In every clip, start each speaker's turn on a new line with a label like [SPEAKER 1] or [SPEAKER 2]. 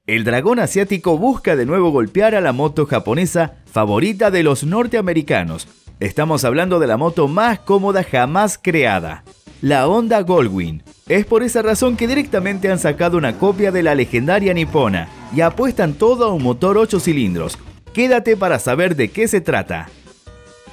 [SPEAKER 1] El dragón asiático busca de nuevo golpear a la moto japonesa favorita de los norteamericanos. Estamos hablando de la moto más cómoda jamás creada, la Honda Goldwing. Es por esa razón que directamente han sacado una copia de la legendaria nipona y apuestan todo a un motor 8 cilindros. Quédate para saber de qué se trata.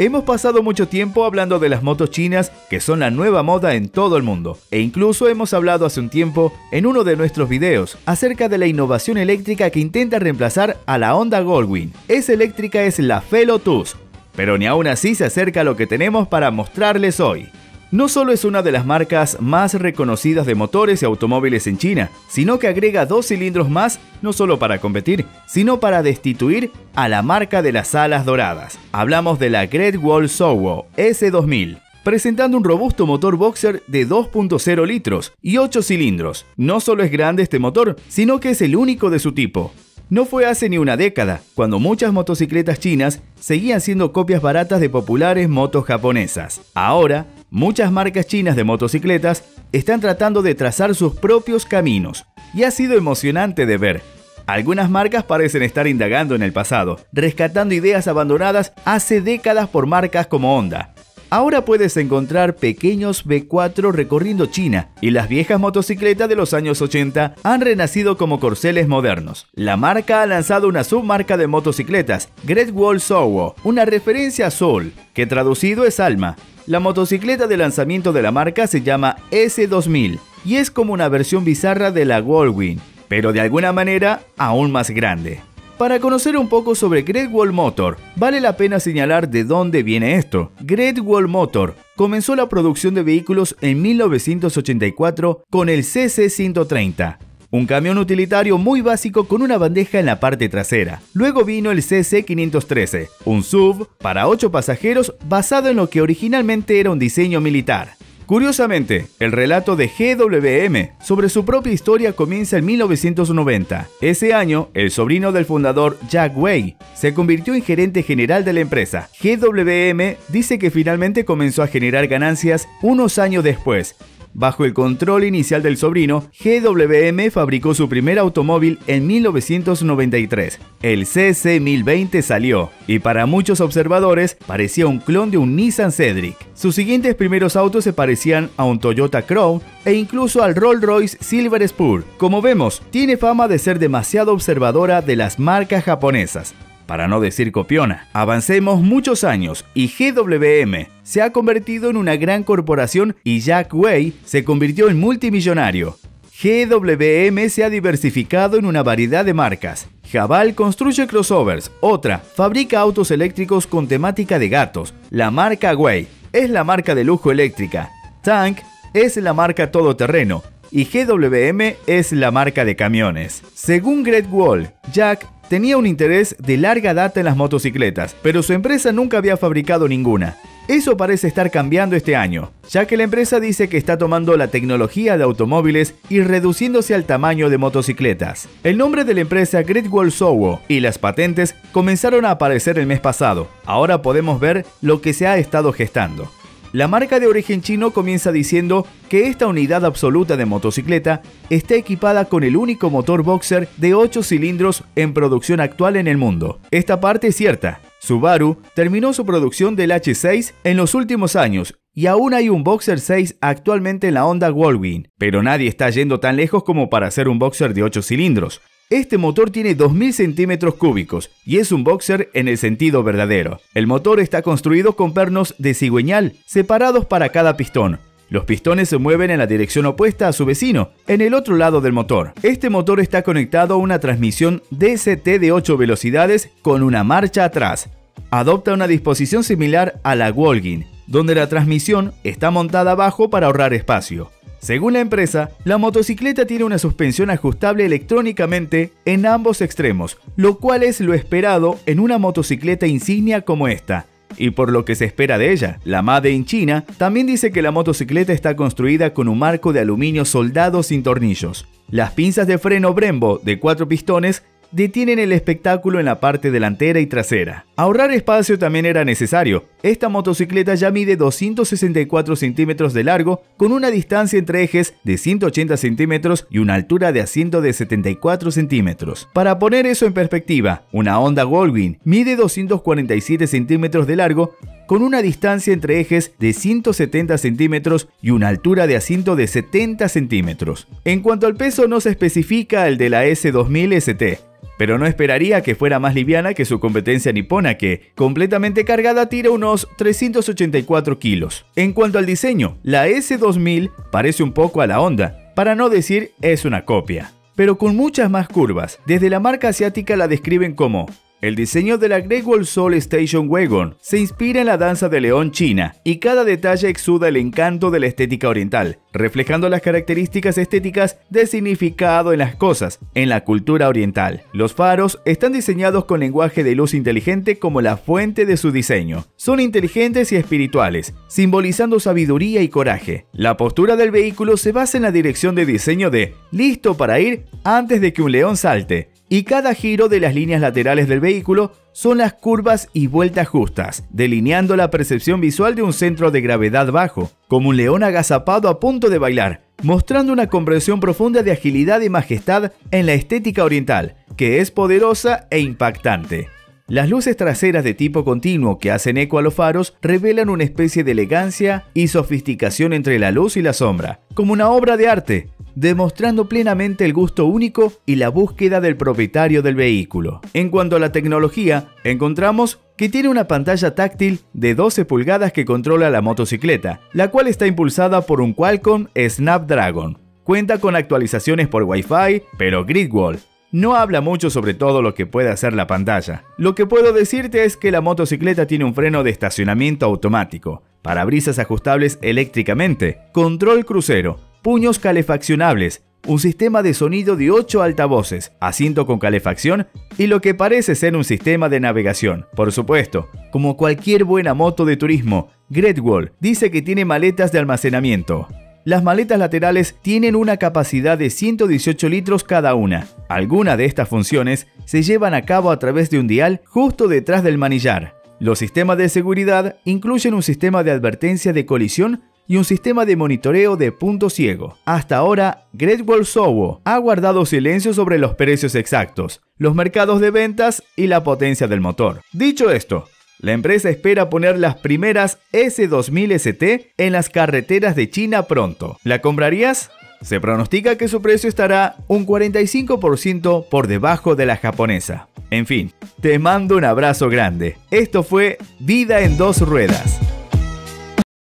[SPEAKER 1] Hemos pasado mucho tiempo hablando de las motos chinas, que son la nueva moda en todo el mundo, e incluso hemos hablado hace un tiempo en uno de nuestros videos acerca de la innovación eléctrica que intenta reemplazar a la Honda Goldwing. Esa eléctrica es la Lotus, pero ni aún así se acerca a lo que tenemos para mostrarles hoy. No solo es una de las marcas más reconocidas de motores y automóviles en China, sino que agrega 2 cilindros más, no solo para competir, sino para destituir a la marca de las alas doradas. Hablamos de la Great Wall Sowo S2000, presentando un robusto motor boxer de 2.0 litros y 8 cilindros. No solo es grande este motor, sino que es el único de su tipo. No fue hace ni una década, cuando muchas motocicletas chinas seguían siendo copias baratas de populares motos japonesas. Ahora, muchas marcas chinas de motocicletas están tratando de trazar sus propios caminos, y ha sido emocionante de ver. Algunas marcas parecen estar indagando en el pasado, rescatando ideas abandonadas hace décadas por marcas como Honda. Ahora puedes encontrar pequeños V4 recorriendo China, y las viejas motocicletas de los años 80 han renacido como corceles modernos. La marca ha lanzado una submarca de motocicletas, Great Wall Sowo, una referencia a Soul, que traducido es alma. La motocicleta de lanzamiento de la marca se llama S2000 y es como una versión bizarra de la Goldwing, pero de alguna manera aún más grande. Para conocer un poco sobre Great Wall Motor, vale la pena señalar de dónde viene esto. Great Wall Motor comenzó la producción de vehículos en 1984 con el CC130. Un camión utilitario muy básico con una bandeja en la parte trasera. Luego vino el CC513, un SUV para 8 pasajeros basado en lo que originalmente era un diseño militar. Curiosamente, el relato de GWM sobre su propia historia comienza en 1990. Ese año, el sobrino del fundador Jack Wei se convirtió en gerente general de la empresa. GWM dice que finalmente comenzó a generar ganancias unos años después. Bajo el control inicial del sobrino, GWM fabricó su primer automóvil en 1993. El CC1020 salió, y para muchos observadores parecía un clon de un Nissan Cedric. Sus siguientes primeros autos se parecían a un Toyota Crown e incluso al Rolls-Royce Silver Spur. Como vemos, tiene fama de ser demasiado observadora de las marcas japonesas, para no decir copiona. Avancemos muchos años y GWM se ha convertido en una gran corporación y Jack Wei se convirtió en multimillonario. GWM se ha diversificado en una variedad de marcas. Haval construye crossovers, otra fabrica autos eléctricos con temática de gatos. La marca Wei es la marca de lujo eléctrica. Tank es la marca todoterreno y GWM es la marca de camiones. Según Great Wall, Jack tenía un interés de larga data en las motocicletas, pero su empresa nunca había fabricado ninguna. Eso parece estar cambiando este año, ya que la empresa dice que está tomando la tecnología de automóviles y reduciéndose al tamaño de motocicletas. El nombre de la empresa Great Wall Sowo y las patentes comenzaron a aparecer el mes pasado. Ahora podemos ver lo que se ha estado gestando. La marca de origen chino comienza diciendo que esta unidad absoluta de motocicleta está equipada con el único motor boxer de 8 cilindros en producción actual en el mundo. Esta parte es cierta. Subaru terminó su producción del H6 en los últimos años y aún hay un Boxer 6 actualmente en la Honda Goldwing, pero nadie está yendo tan lejos como para hacer un boxer de 8 cilindros. Este motor tiene 2000 centímetros cúbicos y es un boxer en el sentido verdadero. El motor está construido con pernos de cigüeñal separados para cada pistón. Los pistones se mueven en la dirección opuesta a su vecino, en el otro lado del motor. Este motor está conectado a una transmisión DCT de 8 velocidades con una marcha atrás. Adopta una disposición similar a la Goldwing, donde la transmisión está montada abajo para ahorrar espacio. Según la empresa, la motocicleta tiene una suspensión ajustable electrónicamente en ambos extremos, lo cual es lo esperado en una motocicleta insignia como esta, y por lo que se espera de ella. La Made in China también dice que la motocicleta está construida con un marco de aluminio soldado sin tornillos. Las pinzas de freno Brembo de 4 pistones detienen el espectáculo en la parte delantera y trasera. Ahorrar espacio también era necesario. Esta motocicleta ya mide 264 centímetros de largo, con una distancia entre ejes de 180 centímetros y una altura de asiento de 74 centímetros. Para poner eso en perspectiva, una Honda Goldwing mide 247 centímetros de largo, con una distancia entre ejes de 170 centímetros y una altura de asiento de 70 centímetros. En cuanto al peso, no se especifica el de la S2000 ST, pero no esperaría que fuera más liviana que su competencia nipona, que, completamente cargada, tira unos 384 kilos. En cuanto al diseño, la S2000 parece un poco a la Honda, para no decir es una copia, pero con muchas más curvas. Desde la marca asiática la describen como: el diseño de la Great Wall Soul Station Wagon se inspira en la danza de león china y cada detalle exuda el encanto de la estética oriental, reflejando las características estéticas del significado en las cosas, en la cultura oriental. Los faros están diseñados con lenguaje de luz inteligente como la fuente de su diseño. Son inteligentes y espirituales, simbolizando sabiduría y coraje. La postura del vehículo se basa en la dirección de diseño de listo para ir antes de que un león salte, y cada giro de las líneas laterales del vehículo son las curvas y vueltas justas, delineando la percepción visual de un centro de gravedad bajo, como un león agazapado a punto de bailar, mostrando una comprensión profunda de agilidad y majestad en la estética oriental, que es poderosa e impactante. Las luces traseras de tipo continuo que hacen eco a los faros revelan una especie de elegancia y sofisticación entre la luz y la sombra, como una obra de arte, demostrando plenamente el gusto único y la búsqueda del propietario del vehículo. En cuanto a la tecnología, encontramos que tiene una pantalla táctil de 12 pulgadas que controla la motocicleta, la cual está impulsada por un Qualcomm Snapdragon. Cuenta con actualizaciones por Wi-Fi, pero Gridwall no habla mucho sobre todo lo que puede hacer la pantalla. Lo que puedo decirte es que la motocicleta tiene un freno de estacionamiento automático, parabrisas ajustables eléctricamente, control crucero, puños calefaccionables, un sistema de sonido de 8 altavoces, asiento con calefacción y lo que parece ser un sistema de navegación. Por supuesto, como cualquier buena moto de turismo, Great Wall dice que tiene maletas de almacenamiento. Las maletas laterales tienen una capacidad de 118 litros cada una. Algunas de estas funciones se llevan a cabo a través de un dial justo detrás del manillar. Los sistemas de seguridad incluyen un sistema de advertencia de colisión y un sistema de monitoreo de punto ciego. Hasta ahora, Great Wall Sowo ha guardado silencio sobre los precios exactos, los mercados de ventas y la potencia del motor. Dicho esto, la empresa espera poner las primeras S2000 ST en las carreteras de China pronto. ¿La comprarías? Se pronostica que su precio estará un 45% por debajo de la japonesa. En fin, te mando un abrazo grande. Esto fue Vida en Dos Ruedas.